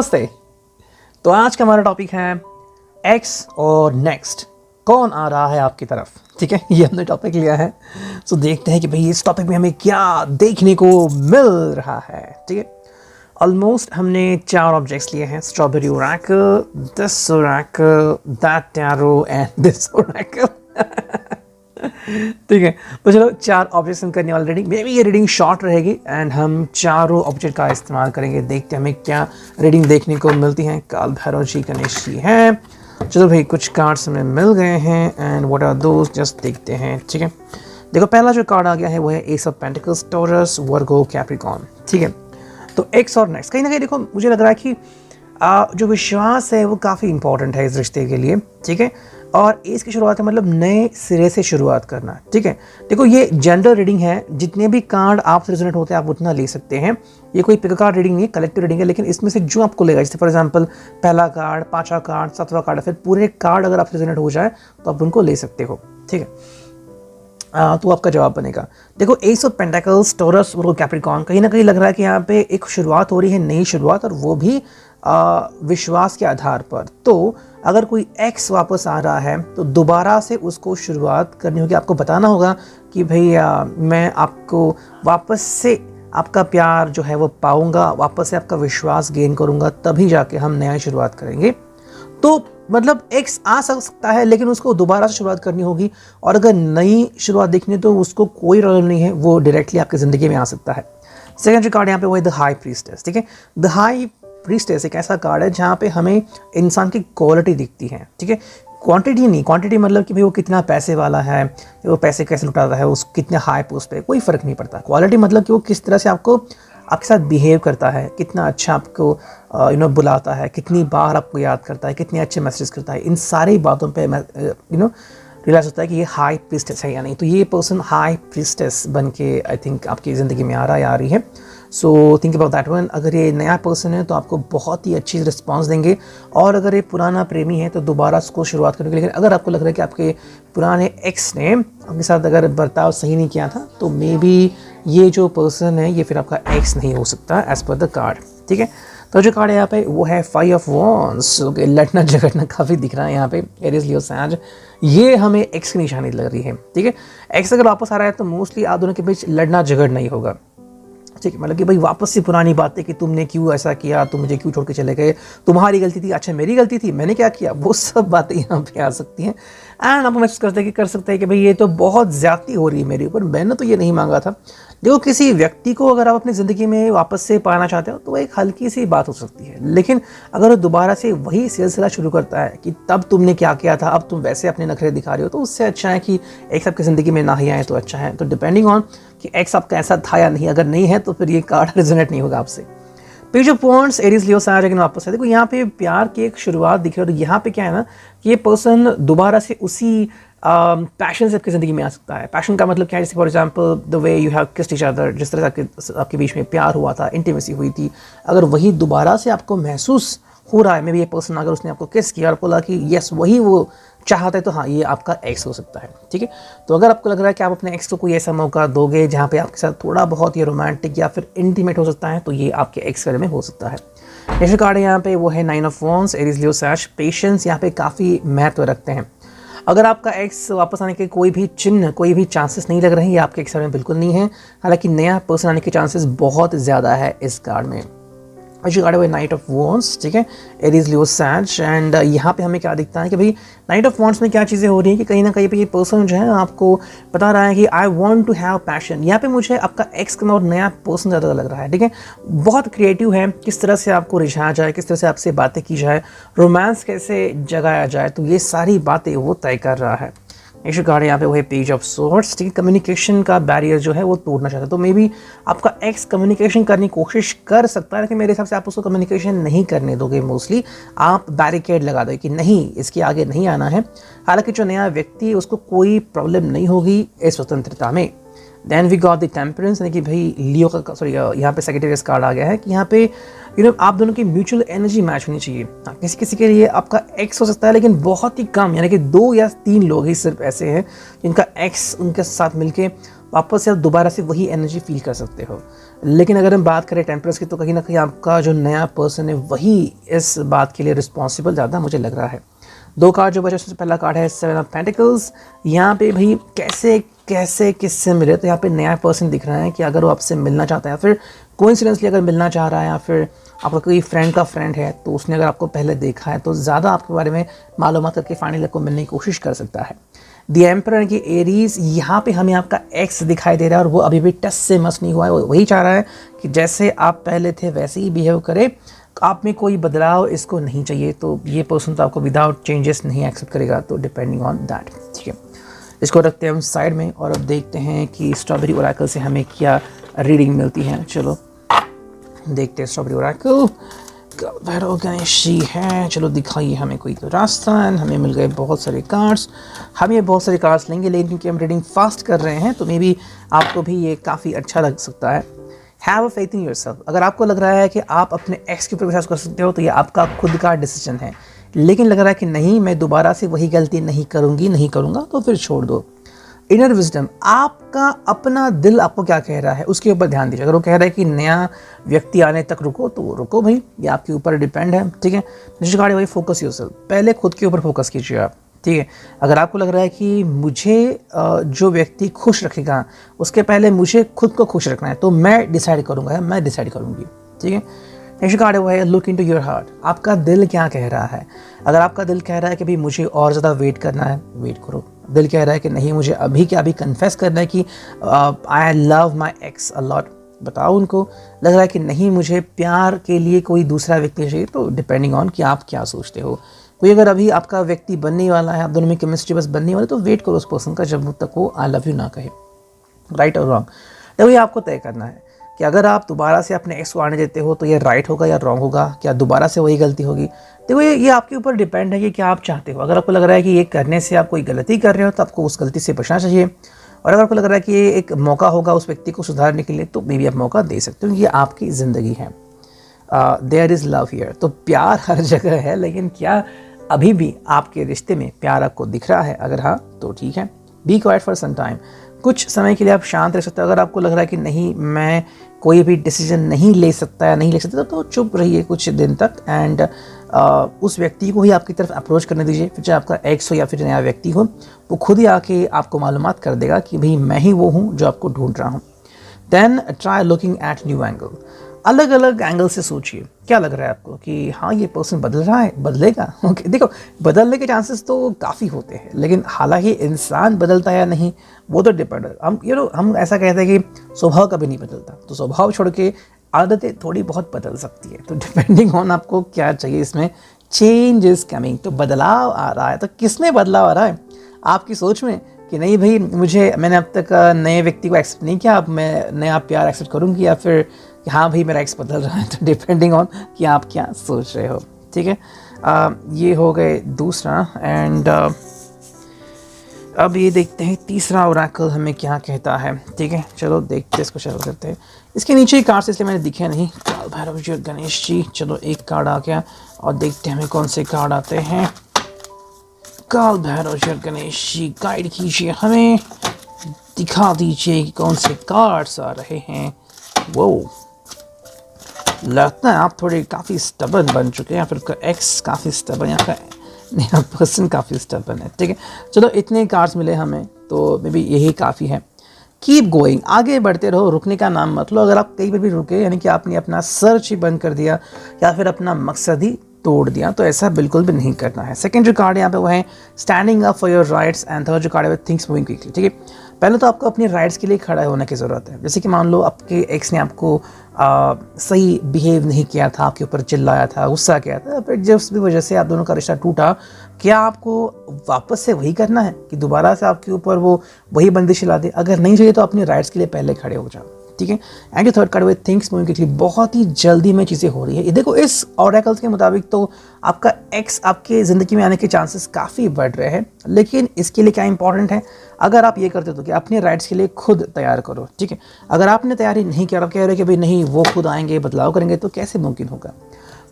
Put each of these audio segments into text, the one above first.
नमस्ते। तो आज का हमारा टॉपिक है एक्स और नेक्स्ट, कौन आ रहा है आपकी तरफ। ठीक है, ये हमने टॉपिक लिया है। तो देखते हैं कि भाई इस टॉपिक में हमें क्या देखने को मिल रहा है। ठीक है, ऑलमोस्ट हमने 4 ऑब्जेक्ट्स लिए हैं, strawberry Oracle, this Oracle, that tarot and this Oracle. ठीक है, तो चलो 4 ऑब्जेक्ट्स हम करने वाले रीडिंग। मे बी ये रीडिंग शॉर्ट रहेगी एंड हम चारों ऑब्जेक्ट का इस्तेमाल करेंगे। देखते हैं हमें क्या रीडिंग देखने को मिलती है। काल भैरव जी, गणेश जी हैं। चलो भाई, कुछ कार्ड्स हमें मिल गए हैं एंड व्हाट आर दोस, जस्ट देखते हैं। ठीक है, देखो पहला जो कार्ड आ गया है वो है S of pentacles, taurus, Virgo, Capricorn. ठीक है, तो एक्स और नेक्स्ट, कहीं ना कहीं देखो मुझे लग रहा है कि जो विश्वास है वो काफ़ी इंपॉर्टेंट है इस रिश्ते के लिए। ठीक है, और इसकी शुरुआत है मतलब नए सिरे से शुरुआत करना। ठीक है, देखो ये जनरल रीडिंग है, जितने भी कार्ड आपसे रेजोनेट होते हैं आप उतना ले सकते हैं। ये कोई पिक कार्ड रीडिंग नहीं है, कलेक्टिव रीडिंग है। लेकिन इसमें से जो आपको लेगा, जैसे फॉर एग्जांपल पहला कार्ड, 5वां कार्ड, 7वां कार्ड, फिर पूरे कार्ड अगर आपसे रेजोनेट हो जाए तो आप उनको ले सकते हो। ठीक है, तो आपका जवाब बनेगा। देखो S of pentacles, taurus, Virgo, Capricorn, कहीं ना कहीं लग रहा है कि यहाँ पे एक शुरुआत हो रही है, नई शुरुआत, और वो भी विश्वास के आधार पर। तो अगर कोई एक्स वापस आ रहा है तो दोबारा से उसको शुरुआत करनी होगी। आपको बताना होगा कि भाई मैं आपको वापस से आपका प्यार जो है वो पाऊंगा, वापस से आपका विश्वास गेन करूंगा, तभी जाके हम नया शुरुआत करेंगे। तो मतलब एक्स आ सकता है लेकिन उसको दोबारा से शुरुआत करनी होगी। और अगर नई शुरुआत देखनी है तो उसको कोई प्रॉब्लम नहीं है, वो डायरेक्टली आपकी ज़िंदगी में आ सकता है। सेकंड जो कार्ड यहाँ पे वो है द हाई प्रीस्टेस। ठीक है, द हाई प्रीस्टेस एक ऐसा कार्ड है जहाँ पे हमें इंसान की क्वालिटी दिखती है। ठीक है, क्वांटिटी नहीं, क्वांटिटी मतलब कि भाई वो कितना पैसे वाला है, वो पैसे कैसे लुटाता है, उस कितने हाई पोस्ट पे, कोई फ़र्क नहीं पड़ता। क्वालिटी मतलब कि वो किस तरह से आपके साथ बिहेव करता है, कितना अच्छा आपको बुलाता है, कितनी बार आपको याद करता है, कितने अच्छे मैसेज करता है। इन सारी बातों पे रियलाइज़ होता है कि ये हाई प्रीस्टेस है या नहीं। तो ये पर्सन हाई प्रीस्टेस बन के आई थिंक आपकी ज़िंदगी में आ रहा है, आ रही है। So think about that one. अगर ये नया पर्सन है तो आपको बहुत ही अच्छी रिस्पांस देंगे, और अगर ये पुराना प्रेमी है तो दोबारा उसको शुरुआत करेंगे। लेकिन अगर आपको लग रहा है कि आपके पुराने एक्स ने आपके साथ अगर बर्ताव सही नहीं किया था तो मे बी ये जो पर्सन है ये फिर आपका एक्स नहीं हो सकता एज पर द कार्ड। ठीक है, तो जो कार्ड है यहाँ पे वो है 5 ऑफ वॉन्ड्स। ओके, लड़ना झगड़ना काफ़ी दिख रहा है यहाँ पे। एरीज, लियो, सैज, ये हमें एक्स की निशानी लग रही है। ठीक है, एक्स अगर वापस आ रहा है तो मोस्टली आप दोनों के बीच लड़ना झगड़ना ही होगा। ठीक है, मतलब कि भाई वापस से पुरानी बातें कि तुमने क्यों ऐसा किया, तुम मुझे क्यों छोड़ के चले गए, तुम्हारी गलती थी, अच्छा मेरी गलती थी, मैंने क्या किया, वो सब बातें यहाँ पे आ सकती हैं। एंड आप महसूस कर सकते हैं कि भाई ये तो बहुत ज़्यादती हो रही है मेरे ऊपर, मैंने तो ये नहीं मांगा था। देखो किसी व्यक्ति को अगर आप अपनी ज़िंदगी में वापस से पाना चाहते हो तो एक हल्की सी बात हो सकती है। लेकिन अगर वो दोबारा से वही सिलसिला शुरू करता है कि तब तुमने क्या किया था, अब तुम वैसे अपने नखरे दिखा रहे हो, तो उससे अच्छा है कि एक्स आपकी ज़िंदगी में ना ही आए तो अच्छा है। तो डिपेंडिंग ऑन कि एक्स आपका ऐसा था या नहीं, अगर नहीं है तो फिर ये कार्ड रेजोनेट नहीं होगा आपसे। पेज ऑफ वॉन्ड्स, एरीज, लियो, सैज, लेकिन वापस है। देखो यहाँ पे प्यार की एक शुरुआत दिख रही है। तो यहाँ पे क्या है ना कि ये पर्सन दोबारा से उसी पैशन से आपकी ज़िंदगी में आ सकता है। पैशन का मतलब क्या है, जैसे for example the way you have kissed each other, जिस तरह से आपके बीच में प्यार हुआ था, इंटीमेसी हुई थी, अगर वही दोबारा से आपको महसूस हो रहा है, मे बी ये पर्सन अगर उसने आपको किस किया और बोला कि यस वही वो चाहता है, तो हाँ ये आपका एक्स हो सकता है। ठीक है, तो अगर आपको लग रहा है कि आप अपने एक्स को कोई ऐसा मौका दोगे जहाँ पे आपके साथ थोड़ा बहुत ये रोमांटिक या फिर इंटीमेट हो सकता है, तो ये आपके एक्स बारे में हो सकता है। नेक्स्ट कार्ड है यहाँ पे वो है 9 ऑफ वॉन्ड्स, एरीज, लियो, सैज। पेशेंस यहाँ पे काफ़ी महत्व रखते हैं। अगर आपका एक्स वापस आने के कोई भी चिन्ह, कोई भी चांसेस नहीं लग रहे हैं, ये आपके एक्स में बिल्कुल नहीं है। हालांकि नया पर्सन आने के चांसेस बहुत ज़्यादा है इस कार्ड में। जो कार्ड है वो नाइट ऑफ वॉन्ड्स। ठीक है, एरीज, लियो, सैज। एंड यहाँ पे हमें क्या दिखता है कि भाई नाइट ऑफ वॉन्ड्स में क्या चीज़ें हो रही हैं कि कहीं ना कहीं पे ये पर्सन जो है आपको बता रहा है कि I want to have passion. यहाँ पे मुझे आपका एक्स का और नया पर्सन ज़्यादा लग रहा है। ठीक है, बहुत क्रिएटिव है, किस तरह से आपको रिझाया जाए, किस तरह से आपसे बातें की जाए, रोमांस कैसे जगाया जाए, तो ये सारी बातें वो तय कर रहा है। नेक्स्ट कार्ड यहाँ पे वो है पेज ऑफ सोर्ड्स। ठीक है, कम्युनिकेशन का बैरियर जो है वो तोड़ना चाहता है। तो मे बी आपका एक्स कम्युनिकेशन करने की कोशिश कर सकता है, लेकिन मेरे हिसाब से आप उसको कम्युनिकेशन नहीं करने दोगे। मोस्टली आप बैरिकेड लगा दोगे कि नहीं, इसके आगे नहीं आना है। हालांकि जो नया व्यक्ति है उसको कोई प्रॉब्लम नहीं होगी इस स्वतंत्रता में। Then we got the temperance, यानी कि भाई लियो का सॉरी यहाँ पे सेक्रेटेरियस कार्ड आ गया है कि यहाँ पे आप दोनों की म्यूचुअल एनर्जी मैच होनी चाहिए। हाँ, किसी किसी के लिए आपका एक्स हो सकता है, लेकिन बहुत ही कम, यानी कि 2 या 3 लोग ही सिर्फ ऐसे हैं जिनका एक्स उनके साथ मिलके वापस से आप दोबारा से वही एनर्जी फील कर सकते हो। लेकिन अगर हम बात करें टेम्परेंस की, तो कहीं ना कहीं आपका जो नया पर्सन है वही इस बात के लिए रिस्पॉन्सिबल ज़्यादा मुझे लग रहा है। 2 कार्ड जो बचे, सबसे पहला कार्ड है 7 ऑफ पेंटिकल्स। यहाँ पे भाई कैसे कैसे किससे मिले, तो यहाँ पे नया पर्सन दिख रहा है कि अगर वो आपसे मिलना चाहता है, या फिर कोइंसिडेंटली अगर मिलना चाह रहा है, या फिर आपका कोई फ्रेंड का फ्रेंड है तो उसने अगर आपको पहले देखा है तो ज़्यादा आपके बारे में मालूमात करके फाइनली आपको मिलने की कोशिश कर सकता है। द एम्परर की एरीज, यहाँ पे हमें आपका एक्स दिखाई दे रहा है और वो अभी भी टस से मस नहीं हुआ है। वो वही चाह रहा है कि जैसे आप पहले थे वैसे ही बिहेव करे, आप में कोई बदलाव इसको नहीं चाहिए। तो ये पर्सन तो आपको विदाउट चेंजेस नहीं एक्सेप्ट करेगा, तो डिपेंडिंग ऑन दैट, ठीक है। इसको रखते हैं हम साइड में और अब देखते हैं कि स्ट्रॉबेरी ओरेकल से हमें क्या रीडिंग मिलती है। चलो देखते हैं स्ट्रॉबेरी ओरेकल। भैरव गणेश जी है, चलो दिखाइए हमें कोई तो रास्ता। हमें मिल गए बहुत सारे कार्ड्स। हम ये बहुत सारे कार्ड्स लेंगे, लेकिन क्योंकि हम रीडिंग फास्ट कर रहे हैं तो मे बी आपको भी ये काफ़ी अच्छा लग सकता है। Have a faith in yourself. अगर आपको लग रहा है कि आप अपने एक्स के ऊपर विश्वास कर सकते हो तो ये आपका खुद का डिसीजन है, लेकिन लग रहा है कि नहीं, मैं दोबारा से वही गलती नहीं करूँगा, तो फिर छोड़ दो। इनर विजडम, आपका अपना दिल आपको क्या कह रहा है उसके ऊपर ध्यान दीजिए। अगर वो कह रहा है कि नया व्यक्ति आने तक रुको तो रुको भाई, ये आपके ऊपर डिपेंड है, ठीक है। नेक्स्ट कार्ड है भाई फोकस योरसेल्फ। पहले खुद के ऊपर फोकस कीजिए आप, ठीक है। अगर आपको लग रहा है कि मुझे जो व्यक्ति खुश रखेगा उसके पहले मुझे खुद को खुश रखना है, तो मैं डिसाइड करूँगा, मैं डिसाइड करूँगी, ठीक है। नेक्स्ट कार्ड है वो है लुक इनटू योर हार्ट। आपका दिल क्या कह रहा है। अगर आपका दिल कह रहा है कि भाई मुझे और ज़्यादा वेट करना है, वेट करो। दिल कह रहा है कि नहीं, मुझे अभी के अभी कन्फेस करना है कि I love my x a lot, बताओ उनको। लग रहा है कि नहीं, मुझे प्यार के लिए कोई दूसरा व्यक्ति चाहिए, तो डिपेंडिंग ऑन कि आप क्या सोचते हो। कोई अगर अभी आपका व्यक्ति बनने वाला है, आप दोनों में केमिस्ट्री बस बनने वाली, तो वेट करो उस पर्सन का जब तक वो आई लव यू ना कहे। राइट और रॉन्ग, तो ये आपको तय करना है कि अगर आप दोबारा से अपने एक्स को आने देते हो तो ये राइट होगा या रॉन्ग होगा, क्या दोबारा से वही गलती होगी। देखो ये आपके ऊपर डिपेंड है कि क्या आप चाहते हो। अगर आपको लग रहा है कि ये करने से आप कोई गलती कर रहे हो तो आपको उस गलती से बचना चाहिए, और अगर आपको लग रहा है कि ये एक मौका होगा उस व्यक्ति को सुधारने के लिए, तो मे बी आप मौका दे सकते हो। ये आपकी ज़िंदगी है। देयर इज़ लव हियर, तो प्यार हर जगह है, लेकिन क्या अभी भी आपके रिश्ते में प्यार आपको दिख रहा है? अगर हाँ तो ठीक है। Be quiet for some time, कुछ समय के लिए आप शांत रह सकते हो। अगर आपको लग रहा है कि नहीं, मैं कोई भी डिसीजन नहीं ले सकता या नहीं ले सकता, तो चुप रहिए कुछ दिन तक, एंड उस व्यक्ति को ही आपकी तरफ अप्रोच करने दीजिए। फिर चाहे आपका एक्स हो या फिर नया व्यक्ति हो, वो खुद ही आके आपको मालूमात कर देगा कि भाई मैं ही वो हूँ जो आपको ढूंढ रहा हूँ। Then try looking at new angle. अलग अलग एंगल से सोचिए, क्या लग रहा है आपको कि हाँ ये पर्सन बदल रहा है, बदलेगा। ओके देखो, बदलने के चांसेस तो काफ़ी होते हैं, लेकिन हालांकि इंसान बदलता है या नहीं वो तो डिपेंड है। हम ऐसा कहते हैं कि स्वभाव कभी नहीं बदलता, तो स्वभाव छोड़ के आदतें थोड़ी बहुत बदल सकती है। तो डिपेंडिंग ऑन आपको क्या चाहिए, इसमें चेंज इज कमिंग, तो बदलाव आ रहा है। तो किसमें बदलाव आ रहा है? आपकी सोच में कि नहीं भाई मैंने अब तक नए व्यक्ति को एक्सेप्ट नहीं किया, अब मैं नया प्यार एक्सेप्ट करूँगी, या फिर कि हाँ भाई मेरा एक्स बदल रहा है। तो डिपेंडिंग ऑन कि आप क्या सोच रहे हो, ठीक है। ये हो गए दूसरा, एंड अब ये देखते हैं तीसरा ओरेकल हमें क्या कहता है, ठीक है। चलो देखते हैं, इसको चालू करते हैं। इसके नीचे ही कार्ड्स इसलिए मैंने दिखे नहीं। काल भैरव जी और गणेश जी, चलो एक कार्ड आ गया और देखते हैं हमें कौन से कार्ड आते हैं। काल भैरव जी और गणेश जी गाइड कीजिए, हमें दिखा दीजिए कि कौन से कार्ड्स आ रहे हैं। वो लगता है आप थोड़े काफ़ी स्टबर्न बन चुके हैं, या फिर एक्स काफ़ी स्टबर्न, या फिर नया पर्सन काफ़ी स्टबर्न है, ठीक है। चलो इतने कार्ड्स मिले हमें, तो मे बी यही काफ़ी है। कीप गोइंग, आगे बढ़ते रहो, रुकने का नाम मत लो। अगर आप कहीं पर भी रुके, यानी कि आपने अपना सर्च ही बंद कर दिया या फिर अपना मकसद ही तोड़ दिया, तो ऐसा बिल्कुल भी नहीं करना है। सेकंड जो कार्ड यहाँ पे वो है standing up for your rights, and third जो कार्ड है थिंग्स मूविंग क्विकली, ठीक है। पहले तो आपको अपने राइट्स के लिए खड़ा होने की ज़रूरत है। जैसे कि मान लो आपके एक्स ने आपको सही बिहेव नहीं किया था, आपके ऊपर चिल्लाया था, गुस्सा किया था, फिर जिस भी वजह से आप दोनों का रिश्ता टूटा, क्या आपको वापस से वही करना है कि दोबारा से आपके ऊपर वो वही बंदिश ला दे? अगर नहीं चाहिए तो अपने राइट्स के लिए पहले खड़े हो जाओ, ठीक है। एंड जो थर्ड कार्ड हुए थिंग्स मूविंग क्विकली, बहुत ही जल्दी में चीज़ें हो रही है। ये देखो, इस ऑरेकल्स के मुताबिक तो आपका एक्स आपके ज़िंदगी में आने के चांसेस काफ़ी बढ़ रहे हैं, लेकिन इसके लिए क्या इंपॉर्टेंट है? अगर आप ये करते हो तो कि अपने राइट्स के लिए खुद तैयार करो, ठीक है। अगर आपने तैयारी नहीं किया, आप कह रहे हो कि भाई नहीं वो खुद आएंगे बदलाव करेंगे, तो कैसे मुमकिन होगा?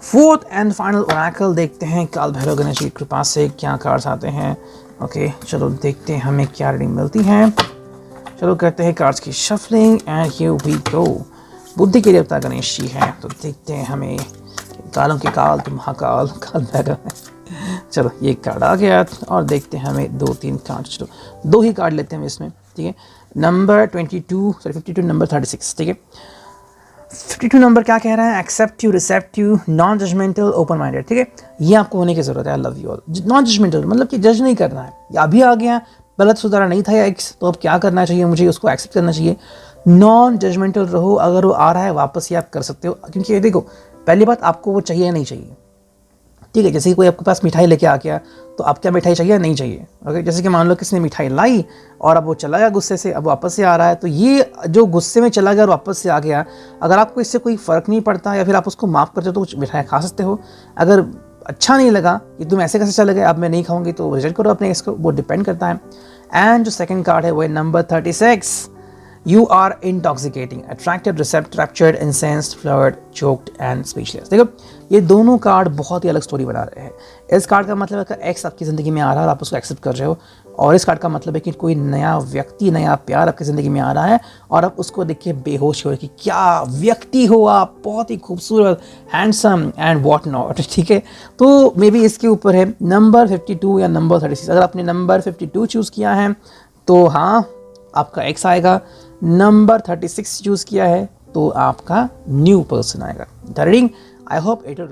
फोर्थ एंड फाइनल ओरेकल देखते हैं काल भैरव गणेश की कृपा से क्या कार्ड्स आते हैं। ओके चलो देखते हैं हमें क्या रीडिंग मिलती है। चलो करते हैं कार्ड्स की शफलिंग, एंड हियर वी गो। बुद्धि के देवता गणेश जी हैं। तो देखते हैं हमें कालों के काल तुम महाकाल काल भैरव है। चलो ये कार्ड आ गया और देखते हैं हमें 2-3 कार्ड, चलो 2 ही कार्ड लेते हैं हम इसमें, ठीक है। नंबर 52 नंबर 36, ठीक है। 52 नंबर क्या कह रहा है? Acceptive, receptive, non judgemental, open minded, ठीक है। ये आपको होने की जरूरत है। I love you all. Non judgemental मतलब कि जज नहीं करना है, या अभी आ गया गलत सुधारा नहीं था या एक्स, तो अब क्या करना चाहिए मुझे, उसको एक्सेप्ट करना चाहिए। नॉन जजमेंटल रहो, अगर वो आ रहा है वापस ही आप कर सकते हो, क्योंकि ये देखो पहली बात आपको वो चाहिए या नहीं चाहिए, ठीक है। जैसे कि कोई आपके पास मिठाई लेके आ गया तो आप क्या मिठाई चाहिए या नहीं चाहिए, ओके। जैसे कि मान लो किसी ने मिठाई लाई और अब वो चला गया गुस्से से, अब वापस से आ रहा है, तो ये जो गुस्से में चला गया और वापस से आ गया, अगर आपको इससे कोई फ़र्क नहीं पड़ता या फिर आप उसको माफ़ करते हो तो कुछ मिठाई खा सकते हो। अगर अच्छा नहीं लगा कि तुम ऐसे कैसे चले गए, अब मैं नहीं खाऊंगी, तो रिजेक्ट करो अपने इसको, वो डिपेंड करता है। एंड जो सेकंड कार्ड है वो है number 36, You are intoxicating, attracted, receptive, raptured, incensed, floored, choked and speechless। देखो ये दोनों कार्ड बहुत ही अलग स्टोरी बना रहे हैं। इस कार्ड का मतलब है कि एक्स आपकी ज़िंदगी में आ रहा है और आप उसको एक्सेप्ट कर रहे हो, और इस कार्ड का मतलब है कि कोई नया व्यक्ति, नया प्यार आपकी ज़िंदगी में आ रहा है और आप उसको देख के बेहोश हो कि क्या व्यक्ति हो आप, बहुत ही खूबसूरत, हैंडसम एंड वॉट नॉट, ठीक है। तो मे बी इसके ऊपर है नंबर 52 या नंबर 36। अगर आपने नंबर 52 चूज़ किया है तो हाँ आपका एक्स आएगा, नंबर 36 चूज़ किया है तो आपका न्यू पर्सन आएगा। The reading I hope it will